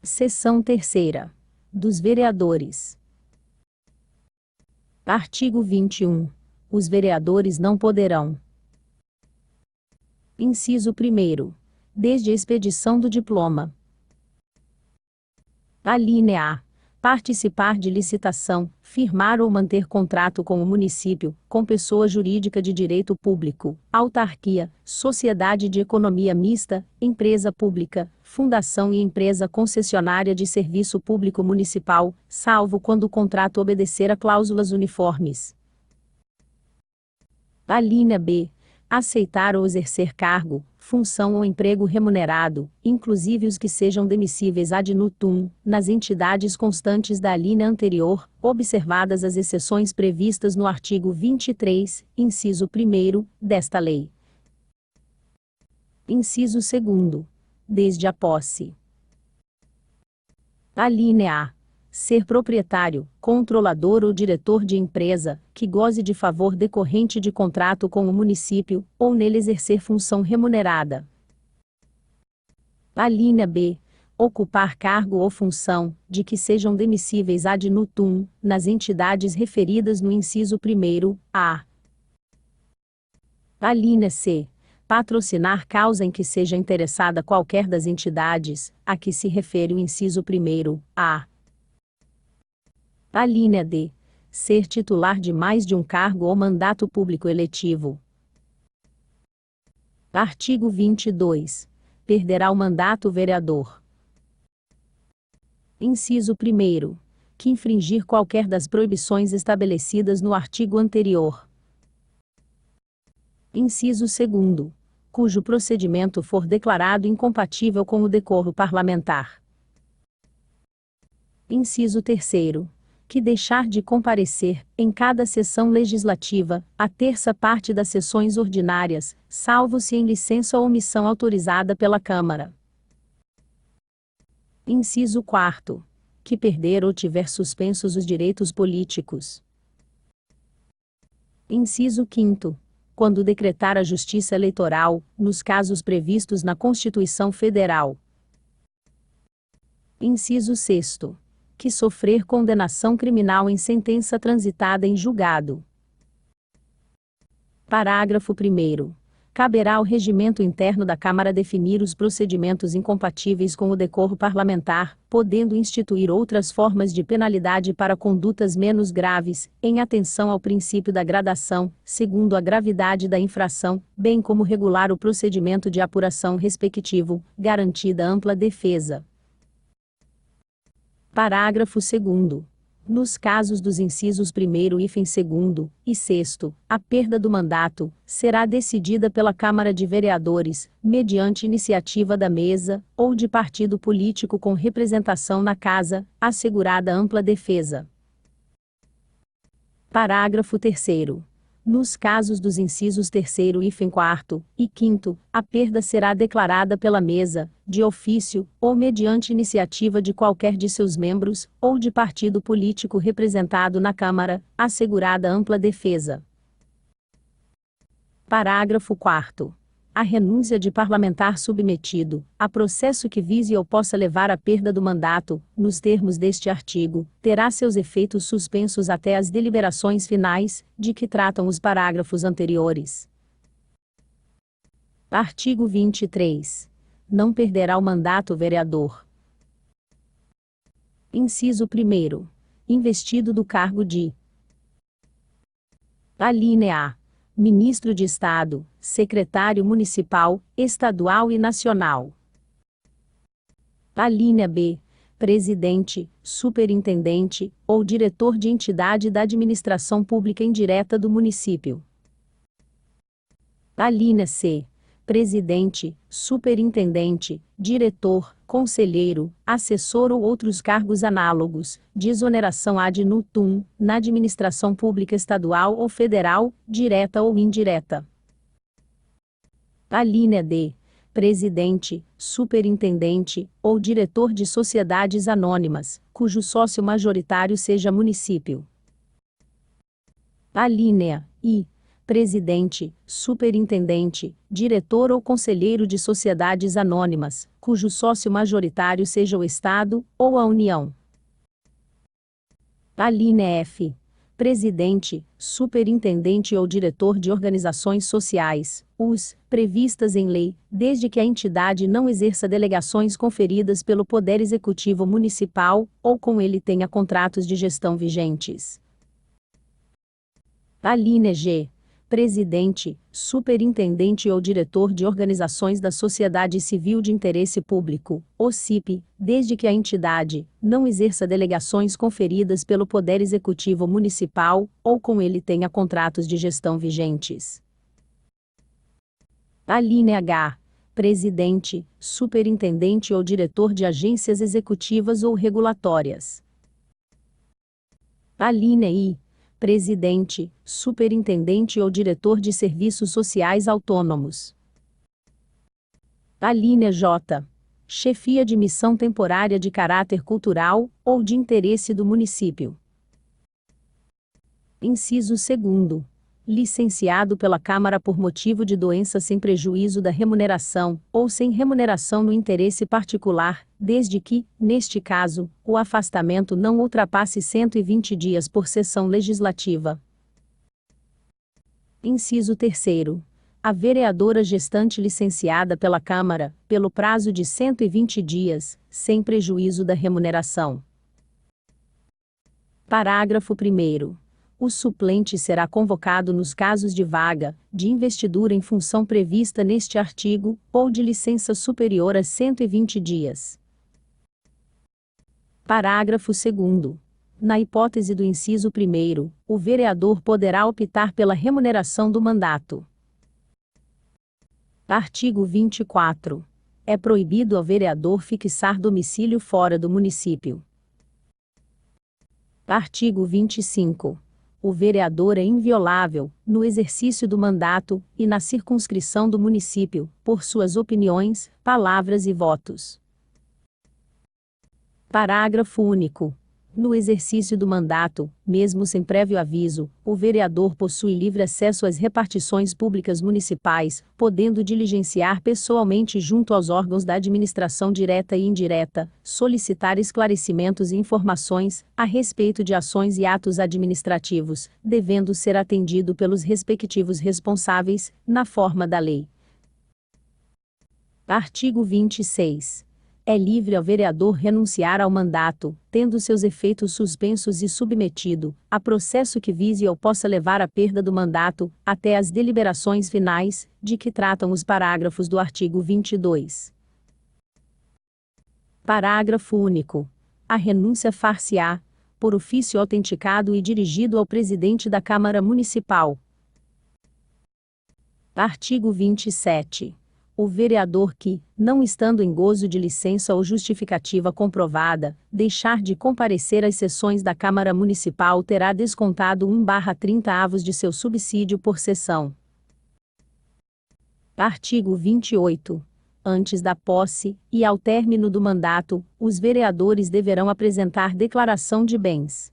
Seção 3ª. Dos vereadores. Artigo 21. Os vereadores não poderão. Inciso 1º. Desde a expedição do diploma. Alínea A. Participar de licitação, firmar ou manter contrato com o município, com pessoa jurídica de direito público, autarquia, sociedade de economia mista, empresa pública, fundação e empresa concessionária de serviço público municipal, salvo quando o contrato obedecer a cláusulas uniformes. Alínea B. Aceitar ou exercer cargo, função ou emprego remunerado, inclusive os que sejam demissíveis ad nutum, nas entidades constantes da alínea anterior, observadas as exceções previstas no artigo 23, inciso 1º, desta lei. Inciso 2º. Desde a posse. Alínea A. Ser proprietário, controlador ou diretor de empresa, que goze de favor decorrente de contrato com o município, ou nele exercer função remunerada. Alínea B. Ocupar cargo ou função, de que sejam demissíveis ad nutum, nas entidades referidas no inciso 1º, a. Alínea C. Patrocinar causa em que seja interessada qualquer das entidades, a que se refere o inciso 1º, a. Alínea D. Ser titular de mais de um cargo ou mandato público eletivo. Artigo 22. Perderá o mandato o vereador. Inciso 1º. Que infringir qualquer das proibições estabelecidas no artigo anterior. Inciso 2º. Cujo procedimento for declarado incompatível com o decoro parlamentar. Inciso 3º. Que deixar de comparecer, em cada sessão legislativa, a terça parte das sessões ordinárias, salvo se em licença ou omissão autorizada pela Câmara. Inciso 4º. Que perder ou tiver suspensos os direitos políticos. Inciso 5º. Quando decretar a Justiça Eleitoral, nos casos previstos na Constituição Federal. Inciso 6º. Que sofrer condenação criminal em sentença transitada em julgado. Parágrafo 1º. Caberá ao regimento interno da Câmara definir os procedimentos incompatíveis com o decoro parlamentar, podendo instituir outras formas de penalidade para condutas menos graves, em atenção ao princípio da gradação, segundo a gravidade da infração, bem como regular o procedimento de apuração respectivo, garantida ampla defesa. Parágrafo 2º. Nos casos dos incisos 1º e 2º, e 6º, a perda do mandato será decidida pela Câmara de Vereadores, mediante iniciativa da mesa, ou de partido político com representação na Casa, assegurada ampla defesa. Parágrafo 3º. Nos casos dos incisos 3º e 4º, e 5º, a perda será declarada pela mesa, de ofício, ou mediante iniciativa de qualquer de seus membros, ou de partido político representado na Câmara, assegurada ampla defesa. Parágrafo 4º. A renúncia de parlamentar submetido, a processo que vise ou possa levar à perda do mandato, nos termos deste artigo, terá seus efeitos suspensos até as deliberações finais, de que tratam os parágrafos anteriores. Artigo 23. Não perderá o mandato o vereador. Inciso 1º. Investido do cargo de. Alínea A. Ministro de Estado, Secretário Municipal, Estadual e Nacional. Alínea B. Presidente, Superintendente, ou Diretor de entidade da Administração Pública Indireta do município. Alínea C. Presidente, Superintendente, Diretor, Conselheiro, Assessor ou outros cargos análogos, de exoneração ad nutum, na administração pública estadual ou federal, direta ou indireta. Alínea D. Presidente, Superintendente, ou Diretor de sociedades anônimas, cujo sócio majoritário seja município. Alínea I. presidente, superintendente, diretor ou conselheiro de sociedades anônimas, cujo sócio majoritário seja o Estado ou a União. Alínea F. Presidente, superintendente ou diretor de organizações sociais, US, previstas em lei, desde que a entidade não exerça delegações conferidas pelo Poder Executivo Municipal, ou com ele tenha contratos de gestão vigentes. Alínea G. Presidente, superintendente ou diretor de organizações da sociedade civil de interesse público, OCIP, desde que a entidade não exerça delegações conferidas pelo Poder Executivo Municipal, ou com ele tenha contratos de gestão vigentes. Alínea H. Presidente, superintendente ou diretor de agências executivas ou regulatórias. Alínea I. Presidente, superintendente ou diretor de serviços sociais autônomos. Alínea J. Chefia de missão temporária de caráter cultural, ou de interesse do município. Inciso 2º. Licenciado pela Câmara por motivo de doença sem prejuízo da remuneração, ou sem remuneração no interesse particular, desde que, neste caso, o afastamento não ultrapasse 120 dias por sessão legislativa. Inciso 3º. A vereadora gestante licenciada pela Câmara, pelo prazo de 120 dias, sem prejuízo da remuneração. Parágrafo 1º. O suplente será convocado nos casos de vaga, de investidura em função prevista neste artigo, ou de licença superior a 120 dias. Parágrafo 2º. Na hipótese do inciso 1º, o vereador poderá optar pela remuneração do mandato. Artigo 24. É proibido ao vereador fixar domicílio fora do município. Artigo 25. O vereador é inviolável, no exercício do mandato, e na circunscrição do município, por suas opiniões, palavras e votos. Parágrafo único. No exercício do mandato, mesmo sem prévio aviso, o vereador possui livre acesso às repartições públicas municipais, podendo diligenciar pessoalmente junto aos órgãos da administração direta e indireta, solicitar esclarecimentos e informações a respeito de ações e atos administrativos, devendo ser atendido pelos respectivos responsáveis, na forma da lei. Artigo 26. É livre ao vereador renunciar ao mandato, tendo seus efeitos suspensos e submetido a processo que vise ou possa levar à perda do mandato, até as deliberações finais, de que tratam os parágrafos do artigo 22. Parágrafo único. A renúncia far-se-á, por ofício autenticado e dirigido ao presidente da Câmara Municipal. Artigo 27. O vereador que, não estando em gozo de licença ou justificativa comprovada, deixar de comparecer às sessões da Câmara Municipal terá descontado 1/30 de seu subsídio por sessão. Artigo 28. Antes da posse, e ao término do mandato, os vereadores deverão apresentar declaração de bens.